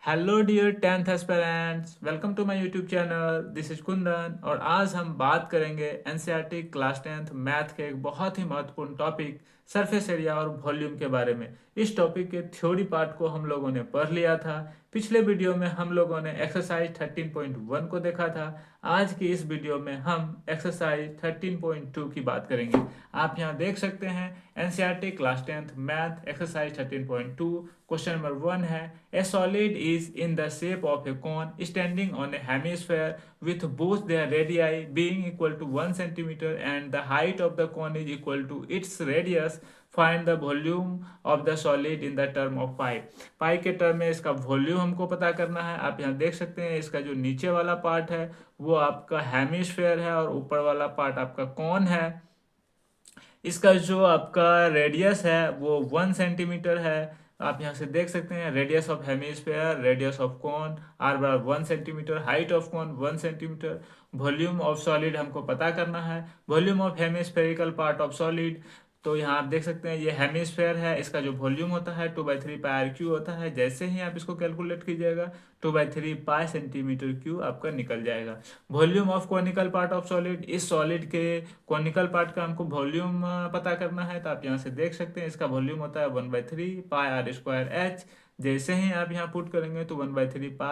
Hello dear tenth aspirants, welcome to my YouTube channel. This is Kundan और आज हम बात करेंगे एनसीईआरटी क्लास टेंथ मैथ के एक बहुत ही महत्वपूर्ण टॉपिक सरफेस एरिया और वॉल्यूम के बारे में। इस टॉपिक के थ्योरी पार्ट को हम लोगों ने पढ़ लिया था। पिछले वीडियो में हम लोगों ने एक्सरसाइज 13.1 को देखा था। आज की इस वीडियो में हम एक्सरसाइज 13.2 की बात करेंगे। आप यहाँ देख सकते हैं NCERT class tenth math exercise 13.2 question number 1 है। A solid is in the shape of a cone standing on a hemisphere with both their radii being equal to 1 centimeter and the height of the cone is equal to its radius. Find the volume of the solid in the term of pi. पाई के term में इसका volume हमको पता करना है। आप यहाँ देख सकते हैं इसका जो नीचे वाला पार्ट है वो आपका हेमिस्फेयर है और ऊपर वाला पार्ट आपका कॉन है। इसका जो आपका रेडियस है वो 1 सेंटीमीटर है। आप यहाँ से देख सकते हैं radius of hemisphere, radius of cone are बराबर 1 centimetre, height of cone 1 centimetre. Volume of solid हमको पता करना है, volume of hemispherical part of solid. तो यहाँ आप देख सकते हैं ये हेमिस्फेयर है, इसका जो वॉल्यूम होता है 2/3 πr क्यू होता है। जैसे ही आप इसको कैलकुलेट कीजिएगा 2/3 π सेंटीमीटर क्यू आपका निकल जाएगा। Volume of conical part of solid, इस सॉलिड के कॉनिकल पार्ट का हमको वॉल्यूम पता करना है। तो आप यहाँ से देख सकते हैं इसका वॉल्यूम होता है 1/3 πr²h। जैसे ही आप यहाँ पुट करेंगे तो 1/3 π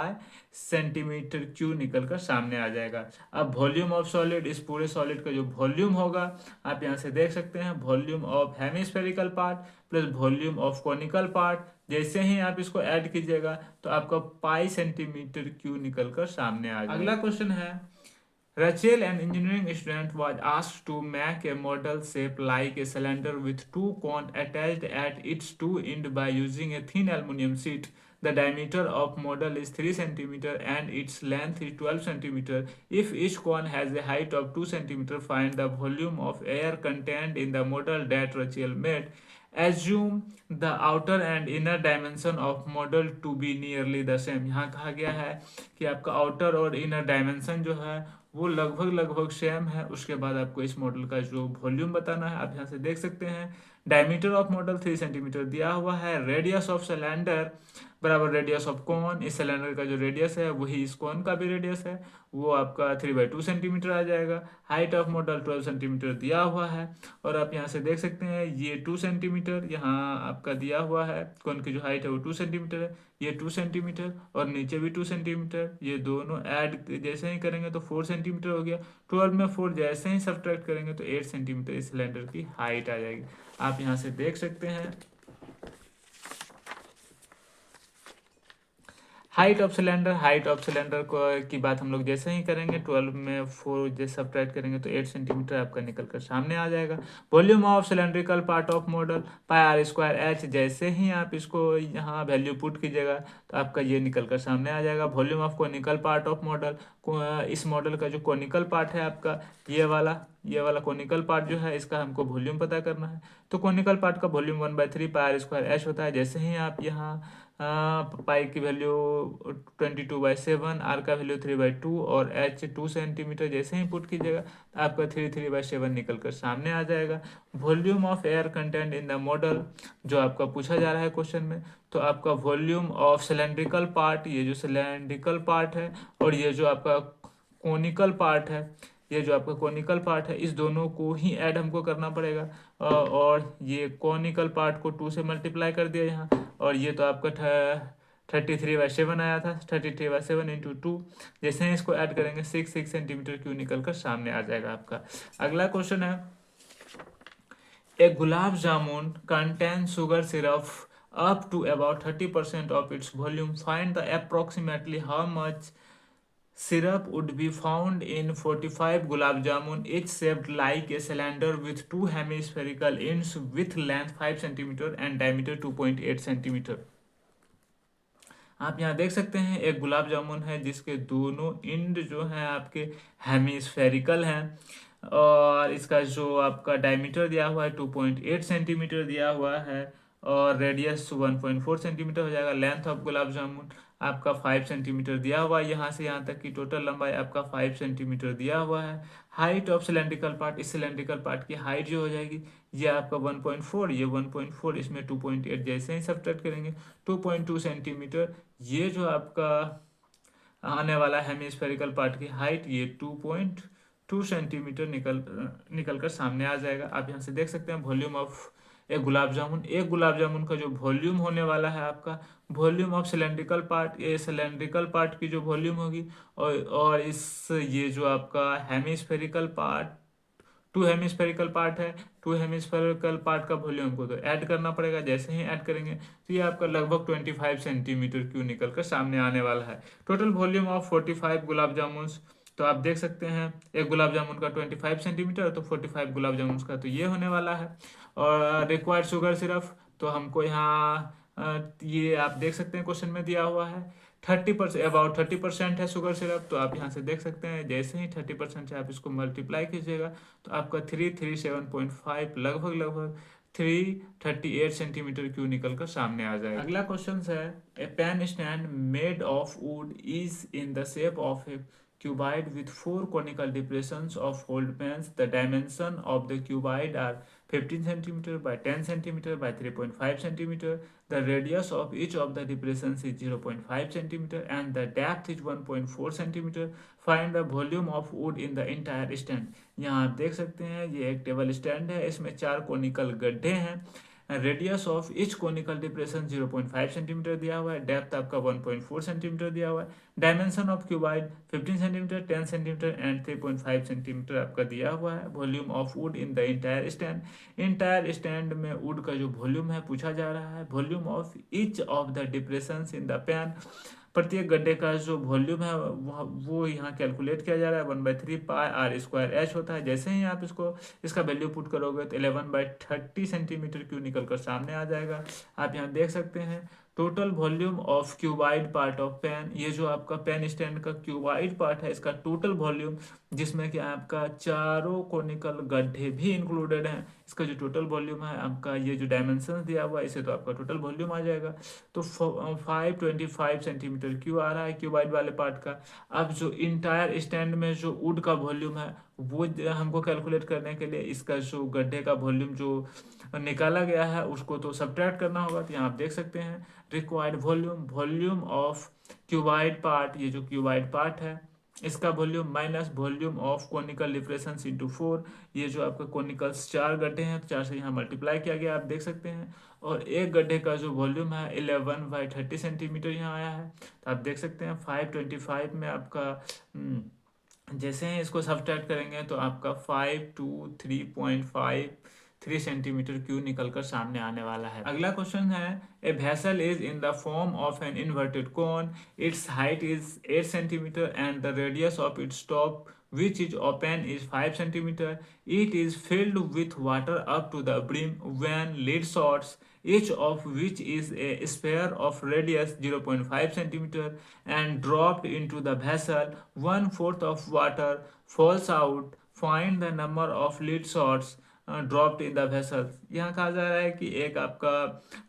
सेंटीमीटर क्यू निकल कर सामने आ जाएगा। अब वॉल्यूम ऑफ सॉलिड, इस पूरे सॉलिड का जो वॉल्यूम होगा आप यहाँ से देख सकते हैं volume of hemispherical part plus volume of conical part. जैसे ही आप इसको ऐड कीजिएगा तो आपका π सेंटीमीटर क्यू निकल कर सामने आ जाएगा। अगला क्वेश्चन है, Rachel, an engineering student, was asked to make a model shaped like a cylinder with two cones attached at its two ends by using a thin aluminum sheet. The diameter of model is 3 centimeter and its length is 12 centimeter. If each cone has a height of 2 centimeter, find the volume of air contained in the model that Rachel made. Assume the outer and inner dimension of model to be nearly the same. यहाँ कहा गया है कि आपका outer और inner dimension जो है वो लगभग लगभग सेम है। उसके बाद आपको इस मॉडल का जो वॉल्यूम बताना है। आप यहाँ से देख सकते हैं डायमीटर ऑफ मॉडल 3 सेंटीमीटर दिया हुआ है। रेडियस ऑफ सिलेंडर बराबर रेडियस ऑफ कॉन, इस सिलेंडर का जो रेडियस है वही इस कॉन का भी रेडियस है, वो आपका 3/2 सेंटीमीटर आ जाएगा। हाइट ऑफ मॉडल 12 सेंटीमीटर दिया हुआ है। और आप यहाँ से देख सकते हैं ये 2 सेंटीमीटर यहाँ आपका दिया हुआ है, कॉन की जो हाइट है वो 2 सेंटीमीटर है, ये 2 सेंटीमीटर और नीचे भी 2 सेंटीमीटर। ये दोनों ऐड जैसे ही करेंगे तो 4 सेंटीमीटर हो गया। 12 में 4 जैसे ही सब्ट्रैक्ट करेंगे तो 8 सेंटीमीटर इस सिलेंडर की हाइट आ जाएगी। आप यहाँ से देख सकते हैं height of cylinder, height of cylinder को की बात हम लोग जैसे ही करेंगे 12 में 4 जैसे सब्ट्रैक्ट करेंगे तो 8 सेंटीमीटर आपका निकल कर सामने आ जाएगा। Volume of cylindrical part of model πr²h। जैसे ही आप इसको यहाँ वैल्यू पुट कीजिएगा तो आपका ये निकल कर सामने आ जाएगा। Volume of conical part of model, इस मॉडल का जो कोनिकल पार्ट है आपका ये वाला कोनिकल पार्ट जो है इसका हमको वॉल्यूम पता करना है। तो कोनिकल पार्ट का वॉल्यूम 1/3 πr²h होता है। जैसे ही आप यहाँ पाई की वैल्यू 22/7, आर का वैल्यू 3/2 और एच 2 सेंटीमीटर जैसे ही पुट कीजिएगा तो आपका 3/7 निकल कर सामने आ जाएगा। Volume of air content in the model जो आपका पूछा जा रहा है क्वेश्चन में, तो आपका वॉल्यूम ऑफ सिलेंड्रिकल पार्ट, ये जो सिलेंड्रिकल पार्ट है और ये जो आपका कोनिकल पार्ट है, ये जो आपका कोनिकल पार्ट है इस दोनों को ही ऐड हमको करना पड़ेगा। और ये कोनिकल पार्ट को 2 से मल्टीप्लाई कर दिया यहाँ, और ये तो आपका 33/7 आया था। 33/7 इंटू 2 जैसे ही इसको ऐड करेंगे 6 सेंटीमीटर क्यू निकल कर सामने आ जाएगा आपका। अगला क्वेश्चन है, a gulab jamun contain sugar syrup up to about 30% of its volume. Find the approximately how much syrup would be found in 45 gulab jamun, each shaped like a cylinder with two hemispherical ends with length 5 centimeter and diameter 2.8 centimeter. आप यहाँ देख सकते हैं एक गुलाब जामुन है जिसके दोनों end जो हैं आपके हेमिस्फेरिकल हैं और इसका जो आपका डायमीटर दिया हुआ है 2.8 सेंटीमीटर दिया हुआ है और रेडियस 1.4 सेंटीमीटर हो जाएगा। लेंथ ऑफ गुलाब जामुन आपका 5 सेंटीमीटर दिया हुआ है। यहाँ से यहाँ तक की टोटल लंबाई आपका 5 सेंटीमीटर दिया हुआ है। हाइट ऑफ सिलेंड्रिकल पार्ट, इस सिलेंड्रिकल पार्ट की हाइट जो हो जाएगी ये आपका 1.4, ये 1.4, इसमें 2.8 जैसे ही सब्ट्रैक्ट करेंगे 2.2 सेंटीमीटर। ये जो आपका आने वाला हेमिस्फेरिकल पार्ट की हाइट ये 2.2 सेंटीमीटर निकल कर सामने आ जाएगा। आप यहाँ से देख सकते हैं वॉल्यूम ऑफ एक गुलाब जामुन, एक गुलाब जामुन का जो वॉल्यूम होने वाला है आपका वॉल्यूम ऑफ सिलेंड्रिकल पार्ट, ये सिलेंड्रिकल पार्ट की जो वॉल्यूम होगी और इस ये जो आपका hemispherical part, to hemispherical part है, टू हेमिस्फेरिकल पार्ट का वॉल्यूम को तो ऐड करना पड़ेगा। जैसे ही ऐड करेंगे तो ये आपका लगभग 25 सेंटीमीटर क्यूब निकल कर सामने आने वाला है। Total volume of 45 gulab jamun, तो आप देख सकते हैं एक गुलाब जामुन का 25 सेंटीमीटर, तो 45 गुलाब जामुन का तो ये होने वाला है। और रिक्वायर्ड शुगर सिरप, तो हमको यहाँ ये आप देख सकते हैं क्वेश्चन में दिया हुआ है 30%, अबाउट 30% है शुगर सिरप। तो आप यहाँ से देख सकते हैं जैसे ही 30% है आप इसको मल्टीप्लाई कीजिएगा तो आपका 337.5 लगभग 338 सेंटीमीटर क्यूब निकल कर सामने आ जाएगा। अगला क्वेश्चन है a pen stand made of wood is in the shape of a cuboid with four conical depressions of hold pens. The dimension of the cuboid are 15 centimeter by 10 centimeter by 3.5 centimeter. The radius of each of the depressions is 0.5 centimeter and the depth is 1.4 centimeter. Find the volume of wood in the entire stand. यहाँ आप देख सकते हैं ये एक table stand है, इसमें 4 conical गड्ढे हैं। Radius of each conical depression 0.5 centimetre दिया हुआ है, डेप्थ आपका 1.4 सेंटीमीटर दिया हुआ है, dimension of cuboid 15 centimetre, 10 centimetre and 3.5 centimetre आपका दिया हुआ है। Volume of would in the entire stand, entire stand में वुड का जो वॉल्यूम है पूछा जा रहा है। Volume of each of the depression in the pan, प्रत्येक गड्ढे का जो वॉल्यूम है वो यहाँ कैलकुलेट किया जा रहा है 1/3 पाई आर स्क्वायर एच होता है। जैसे ही आप इसका वैल्यू पुट करोगे तो 11/30 सेंटीमीटर क्यूब निकल कर सामने आ जाएगा। आप यहाँ देख सकते हैं total volume of cuboid part of pen, ये जो आपका पेन स्टैंड का क्यूबाइड पार्ट है इसका टोटल वॉल्यूम, जिसमें कि आपका चारों कोनिकल गड्ढे भी इंक्लूडेड हैं, इसका जो टोटल वॉल्यूम है आपका ये जो डायमेंशन दिया हुआ है इसे तो आपका टोटल वॉल्यूम आ जाएगा। तो 525 सेंटीमीटर क्यूब आ रहा है क्यूबाइड वाले पार्ट का। अब जो इंटायर स्टैंड में जो वुड का वॉल्यूम है वो हमको कैलकुलेट करने के लिए इसका जो गड्ढे का वॉल्यूम जो निकाला गया है उसको तो सब्ट्रैक्ट करना होगा। तो यहाँ आप देख सकते हैं required volume of cuboid part, ये जो क्यूबाइड पार्ट है इसका volume minus volume of conical depressions into 4, ये जो आपका कोनिकल्स 4 गड्ढे हैं तो 4 से यहाँ मल्टीप्लाई किया गया आप देख सकते हैं। और एक गड्ढे का जो वॉल्यूम है 11/30 सेंटीमीटर यहाँ आया है। तो आप देख सकते हैं 525 में आपका जैसे ही इसको सब्ट्रैक्ट करेंगे तो आपका 523.53 सेंटीमीटर क्यूब निकल कर सामने आने वाला है। अगला क्वेश्चन है a vessel is in the form of an inverted cone, it's height is 8 centimetre and the radius of its top which is open is 5 centimeter. It is filled with water up to the brim when lid shorts, each of which is a sphere of radius 0.5 centimeter and dropped into the vessel. 1/4 of water falls out. Find the number of lid shorts dropped in the vessels. यहाँ कहा जा रहा है कि एक आपका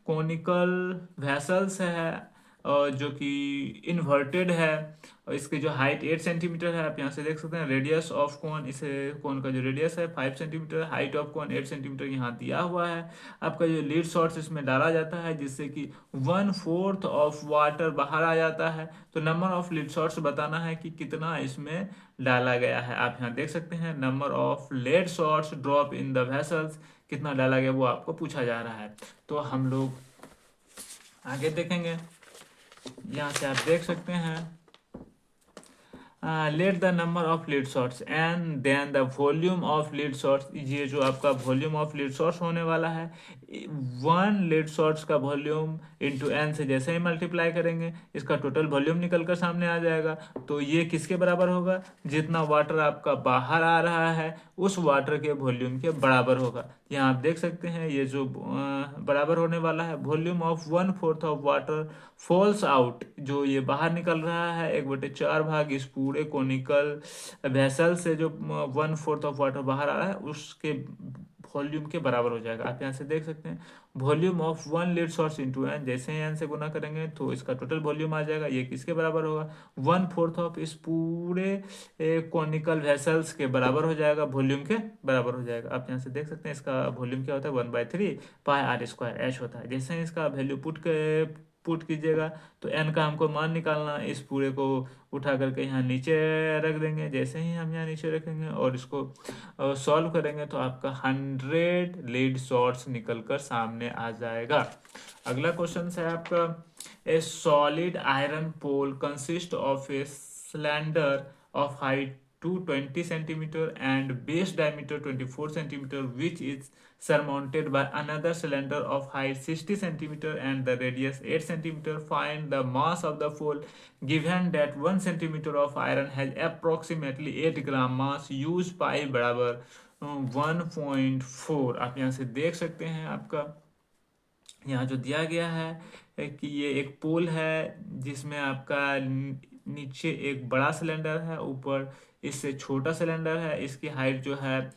conical vessels है और जो कि इन्वर्टेड है और इसकी जो हाइट 8 सेंटीमीटर है। आप यहाँ से देख सकते हैं रेडियस ऑफ कोन, इसे कोन का जो रेडियस है 5 centimetre, height of cone 8 centimetre यहाँ दिया हुआ है। आपका जो लीड शॉर्ट्स इसमें डाला जाता है जिससे कि 1/4 ऑफ वाटर बाहर आ जाता है। तो नंबर ऑफ लीड शॉर्ट्स बताना है कि कितना इसमें डाला गया है। आप यहाँ देख सकते हैं number of lead shots drop in the vessels कितना डाला गया वो आपको पूछा जा रहा है। तो हम लोग आगे देखेंगे, यहाँ से आप देख सकते हैं let the number of lead shots and then the volume of lead shots. ये जो आपका वॉल्यूम ऑफ लीड शॉट्स होने वाला है 1 लीड शॉट्स का वॉल्यूम इंटू एन से जैसे ही मल्टीप्लाई करेंगे इसका टोटल वॉल्यूम निकल कर सामने आ जाएगा। तो ये किसके बराबर होगा, जितना वाटर आपका बाहर आ रहा है उस वाटर के वॉल्यूम के बराबर होगा। यहाँ आप देख सकते हैं ये जो बराबर होने वाला है volume of 1/4 of water falls out, जो ये बाहर निकल रहा है 1/4 भाग इस पूरे कोनिकल वेसल से जो 1/4 ऑफ वाटर बाहर आ रहा है उसके वॉल्यूम के बराबर हो जाएगा। आप यहाँ से देख सकते हैं volume of one lead source into n, जैसे ही एन से गुना करेंगे तो इसका टोटल वॉल्यूम आ जाएगा। ये किसके बराबर होगा, 1/4 ऑफ इस पूरे कॉनिकल वेसल्स के बराबर हो जाएगा, वॉल्यूम के बराबर हो जाएगा। आप यहाँ से देख सकते हैं इसका वॉल्यूम क्या होता है, 1/3 पाई आर स्क्वायर एच होता है। जैसे ही इसका वैल्यू पुट कीजिएगा तो एन का हमको मान निकालना, इस पूरे को उठा करके यहाँ नीचे रख देंगे। जैसे ही हम यहाँ नीचे रखेंगे और इसको सॉल्व करेंगे तो आपका 100 लीड शॉर्ट्स निकल कर सामने आ जाएगा। अगला क्वेश्चन है आपका, a solid iron pole consist of a cylinder of height 220 centimeter and base diameter 24 centimeter, which is surmounted by another cylinder of height 60 centimeter and the radius 8 centimeter. Find the mass of the pole given that 1 centimeter of iron has approximately 8 gram mass. use pi बराबर 1.4। आप यहाँ से देख सकते हैं आपका यहाँ जो दिया गया है कि ये एक पोल है जिसमें आपका नीचे एक बड़ा सिलेंडर है, ऊपर इससे छोटा सिलेंडर है। इसकी हाइट जो है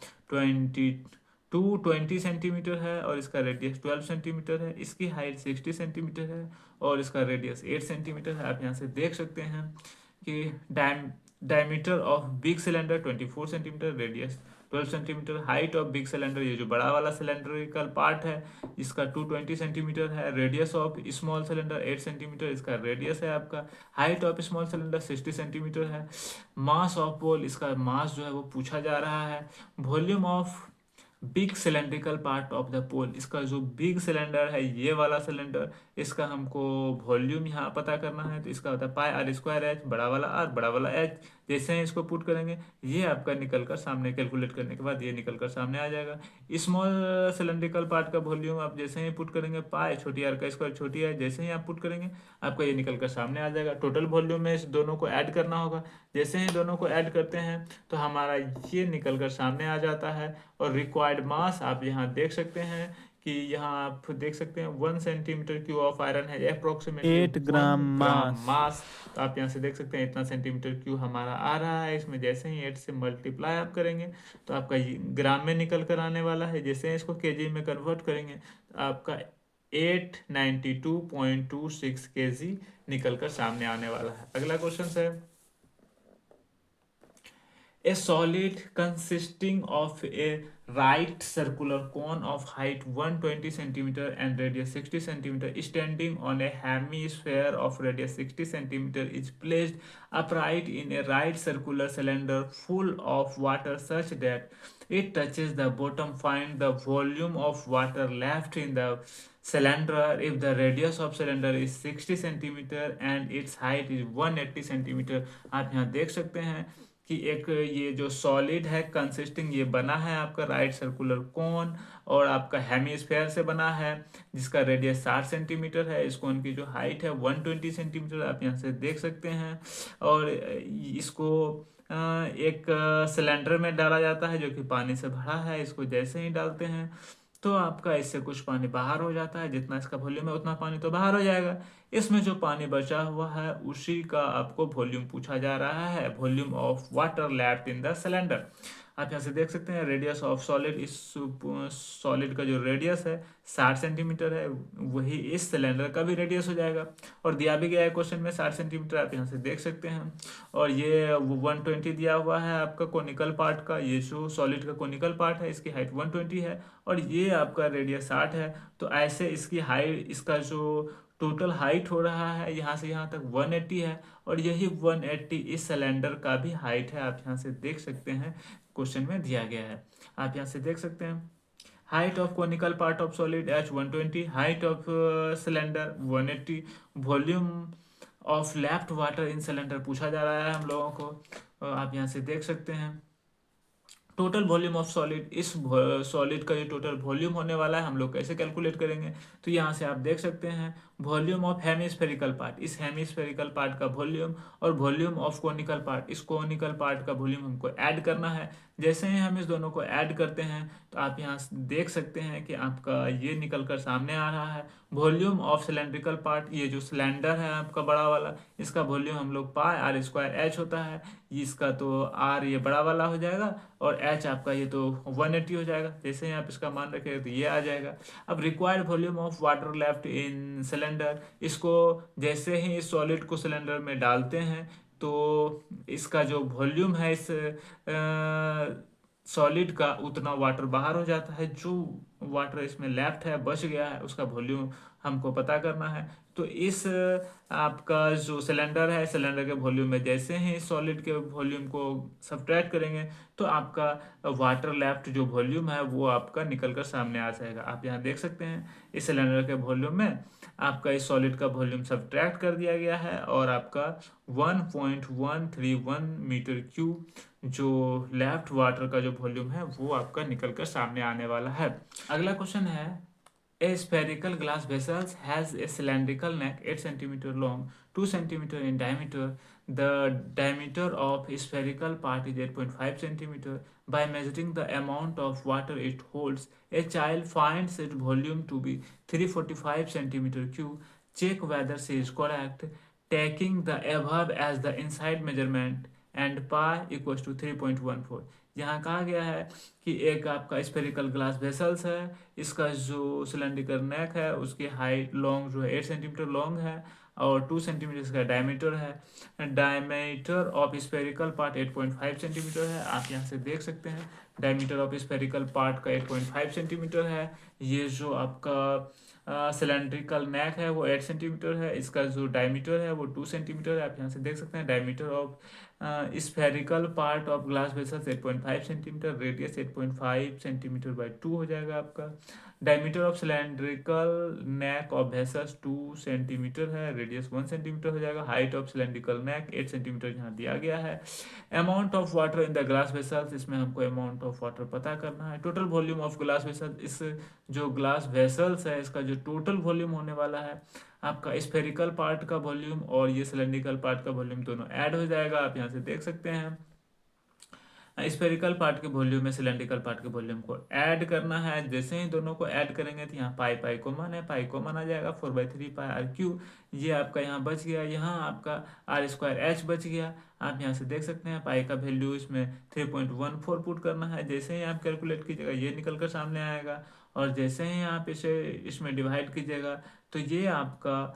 20 सेंटीमीटर है और इसका रेडियस 12 सेंटीमीटर है। इसकी हाइट 60 सेंटीमीटर है और इसका रेडियस 8 सेंटीमीटर है। आप यहाँ से देख सकते हैं कि diameter of big cylinder 24 centimetre, radius 12 centimetre, height of big cylinder ये जो बड़ा वाला सिलेंड्रिकल पार्ट है इसका 220 सेंटीमीटर है, radius of small cylinder 8 centimetre इसका रेडियस है आपका, height of small cylinder 60 centimetre है। मास ऑफ पोल, इसका मास जो है वो पूछा जा रहा है। Volume of big cylindrical part of the pole, इसका जो बिग सिलेंडर है ये वाला सिलेंडर, इसका हमको वॉल्यूम यहाँ पता करना है तो इसका होता है पाई आर स्क्वायर एच, बड़ा वाला आर बड़ा वाला एच। जैसे ही इसको पुट करेंगे ये आपका निकल कर सामने, कैलकुलेट करने के बाद ये निकल कर सामने आ जाएगा। स्मॉल सिलेंड्रिकल पार्ट का वॉल्यूम आप जैसे ही पुट करेंगे पाई छोटी आर का स्क्वायर छोटी है, जैसे ही आप पुट करेंगे आपका ये निकल कर सामने आ जाएगा। टोटल वॉल्यूम में इस दोनों को ऐड करना होगा, जैसे ही दोनों को ऐड करते हैं तो हमारा ये निकल कर सामने आ जाता है। और रिक्वायर्ड मास आप यहाँ देख सकते हैं कि यहाँ आप देख सकते हैं 1 सेंटीमीटर क्यूब ऑफ आयरन है अप्रोक्सीमेटली 8 ग्राम 1 ग्राम मास। मास। तो आप यहाँ से देख सकते हैं इतना सेंटीमीटर क्यूब हमारा आ रहा है। इसमें जैसे ही 8 से मल्टीप्लाई आप करेंगे तो आपका ग्राम में निकल कर आने वाला है। जैसे ही इसको केजी में कन्वर्ट करेंगे तो आपका 892.26 केजी निकल कर सामने आने वाला है। अगला क्वेश्चन है, a solid consisting of a right circular cone of height 120 centimeter and radius 60 centimeter standing on a hemisphere of radius 60 centimeter is placed upright in a right circular cylinder full of water such that it touches the bottom. Find the volume of water left in the cylinder if the radius of cylinder is 60 centimeter and its height is 180 centimeter। आप यहाँ देख सकते हैं कि एक ये जो solid है कंसिस्टिंग, ये बना है आपका राइट सर्कुलर कोन और आपका हेमिस्फेयर से बना है जिसका रेडियस 60 सेंटीमीटर है। इस कोन की जो हाइट है 120 सेंटीमीटर आप यहाँ से देख सकते हैं। और इसको एक सिलेंडर में डाला जाता है जो कि पानी से भरा है। इसको जैसे ही डालते हैं तो आपका इससे कुछ पानी बाहर हो जाता है, जितना इसका वॉल्यूम है उतना पानी तो बाहर हो जाएगा। इसमें जो पानी बचा हुआ है उसी का आपको वॉल्यूम पूछा जा रहा है, volume of water lapped in the cylinder. आप यहाँ से देख सकते हैं रेडियस ऑफ सॉलिड, इस सॉलिड का जो रेडियस है 60 सेंटीमीटर है, वही इस सिलेंडर का भी रेडियस हो जाएगा। और दिया भी गया है क्वेश्चन में 60 सेंटीमीटर, आप यहाँ से देख सकते हैं। और ये 120 दिया हुआ है आपका कोनिकल पार्ट का, ये जो सॉलिड का कोनिकल पार्ट है इसकी हाइट 120 है और ये आपका रेडियस 60 है। तो ऐसे इसकी हाइट, इसका जो टोटल हाइट हो रहा है यहाँ से यहाँ तक 180 है और यही 180 इस सिलेंडर का भी हाइट है। आप यहाँ से देख सकते हैं क्वेश्चन में दिया गया है। आप यहाँ से देख सकते हैं height of conical part of solid H 120, height of cylinder 180, volume of left water in cylinder पूछा जा रहा है हम लोगों को। आप यहाँ से देख सकते हैं टोटल वॉल्यूम ऑफ सॉलिड, इस सॉलिड का जो टोटल वॉल्यूम होने वाला है हम लोग कैसे कैलकुलेट करेंगे। तो यहाँ से आप देख सकते हैं वॉल्यूम ऑफ हेमिस्फेरिकल पार्ट, इस हेमिस्फेरिकल पार्ट का वॉल्यूम, और वॉल्यूम ऑफ कोनिकल पार्ट, इस कोनिकल पार्ट का वॉल्यूम हमको ऐड करना है। जैसे ही हम इस दोनों को ऐड करते हैं तो आप यहाँ देख सकते हैं कि आपका ये निकल कर सामने आ रहा है। वॉल्यूम ऑफ सिलेंड्रिकल पार्ट, ये जो सिलेंडर है आपका बड़ा वाला, इसका वॉल्यूम हम लोग पाई आर स्क्वायर एच होता है। इसका तो आर ये बड़ा वाला हो जाएगा और एच आपका ये तो 180 हो जाएगा। जैसे ही आप इसका मान रखेंगे तो ये आ जाएगा। अब required volume of water left in cylinder, इसको जैसे ही इस सॉलिड को सिलेंडर में डालते हैं तो इसका जो वॉल्यूम है इस सॉलिड का, उतना वाटर बाहर हो जाता है। जो वाटर इसमें लेफ्ट है बच गया है उसका वॉल्यूम हमको पता करना है। तो इस आपका जो सिलेंडर है, सिलेंडर के वॉल्यूम में जैसे ही सॉलिड के वॉल्यूम को सब्ट्रैक्ट करेंगे तो आपका वाटर लेफ्ट जो वॉल्यूम है वो आपका निकल कर सामने आ जाएगा। आप यहाँ देख सकते हैं इस सिलेंडर के वॉल्यूम में आपका इस सॉलिड का वॉल्यूम सब्ट्रैक्ट कर दिया गया है और आपका 1.131 मीटर क्यूब जो लेफ्ट वाटर का जो वॉल्यूम है वो आपका निकल कर सामने आने वाला है। अगला क्वेश्चन है, A spherical glass vessel has a cylindrical neck 8 centimeter long, 2 centimeter in diameter. The diameter of spherical part is 8.5 centimeter. By measuring the amount of water it holds, a child finds its volume to be 345 centimeter cube. Check whether she is correct. Taking the above as the inside measurement and pi equals to 3.14. यहाँ कहा गया है कि एक आपका spherical glass vessels है, इसका जो सिलेंड्रिकल नेक है उसकी हाइट लॉन्ग जो है 8 सेंटीमीटर लॉन्ग है और 2 सेंटीमीटर इसका डायमीटर है। Diameter of spherical part 8.5 centimetre है। आप यहाँ से देख सकते हैं डायमीटर ऑफ स्फेरिकल पार्ट का 8.5 सेंटीमीटर है। ये जो आपका सिलेंड्रिकल नेक है वो 8 सेंटीमीटर है, इसका जो डायमीटर है वो 2 सेंटीमीटर है। आप यहाँ से देख सकते हैं diameter of spherical part of glass vessels 8.5 centimetre, radius 8.5 centimetre by 2 हो जाएगा आपका। Diameter of cylindrical neck of vessels 2 centimetre है, रेडियस 1 सेंटीमीटर हो जाएगा। Height of cylindrical neck 8 centimetre यहाँ दिया गया है। Amount of water in the glass vessels, इसमें हमको अमाउंट ऑफ वाटर पता करना है। Total volume of glass vessels, इस जो ग्लास वेसल्स है इसका जो टोटल वॉल्यूम होने वाला है आपका स्फेरिकल पार्ट का वॉल्यूम और ये सिलेंड्रिकल पार्ट का वॉल्यूम दोनों ऐड हो जाएगा। आप यहाँ से देख सकते हैं स्फेरिकल पार्ट के वॉल्यूम में सिलेंड्रिकल पार्ट के वॉल्यूम को ऐड करना है। जैसे ही दोनों को ऐड करेंगे तो यहाँ पाई पाई कॉमन है, पाई कॉमन आ जाएगा 4/3 पाई आर क्यू, ये आपका यहाँ बच गया, यहाँ आपका आर स्क्वायर एच बच गया। आप यहाँ से देख सकते हैं पाई का वैल्यू इसमें 3.14 पुट करना है। जैसे ही आप कैलकुलेट कीजिएगा ये निकल कर सामने आएगा और जैसे ही आप इसे इसमें डिवाइड कीजिएगा तो ये आपका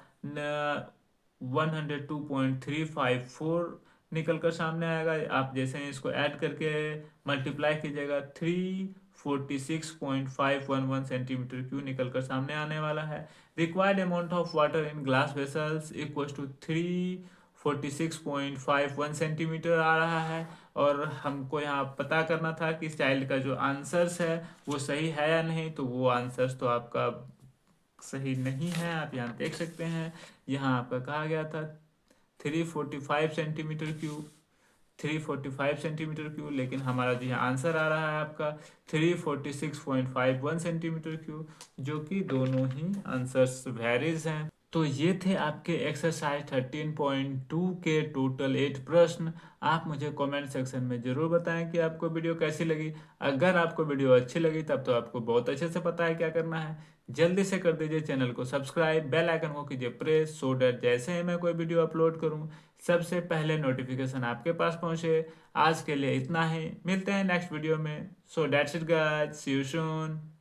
102.354 निकल कर सामने आएगा। आप जैसे ही इसको ऐड करके मल्टीप्लाई कीजिएगा 346.511 सेंटीमीटर क्यूब निकल कर सामने आने वाला है। Required amount of water in glass vessels equal to 346.51 centimetre आ रहा है और हमको यहाँ पता करना था कि चाइल्ड का जो आंसर्स है वो सही है या नहीं, तो वो आंसर्स तो आपका सही नहीं है। आप यहाँ देख सकते हैं यहाँ आपका कहा गया था 345 सेंटीमीटर क्यूब, 345 सेंटीमीटर क्यूब, लेकिन हमारा जो यहाँ आंसर आ रहा है आपका 346.51 सेंटीमीटर क्यूब, जो कि दोनों ही आंसर्स वेरीज हैं। तो ये थे आपके एक्सरसाइज 13.2 के टोटल 8 प्रश्न। आप मुझे कमेंट सेक्शन में ज़रूर बताएं कि आपको वीडियो कैसी लगी। अगर आपको वीडियो अच्छी लगी तब तो आपको बहुत अच्छे से पता है क्या करना है। जल्दी से कर दीजिए चैनल को सब्सक्राइब, बेल आइकन को कीजिए प्रेस, सो डैट जैसे ही मैं कोई वीडियो अपलोड करूं सबसे पहले नोटिफिकेशन आपके पास पहुंचे। आज के लिए इतना ही, मिलते हैं नेक्स्ट वीडियो में। So that's it guys, see you soon.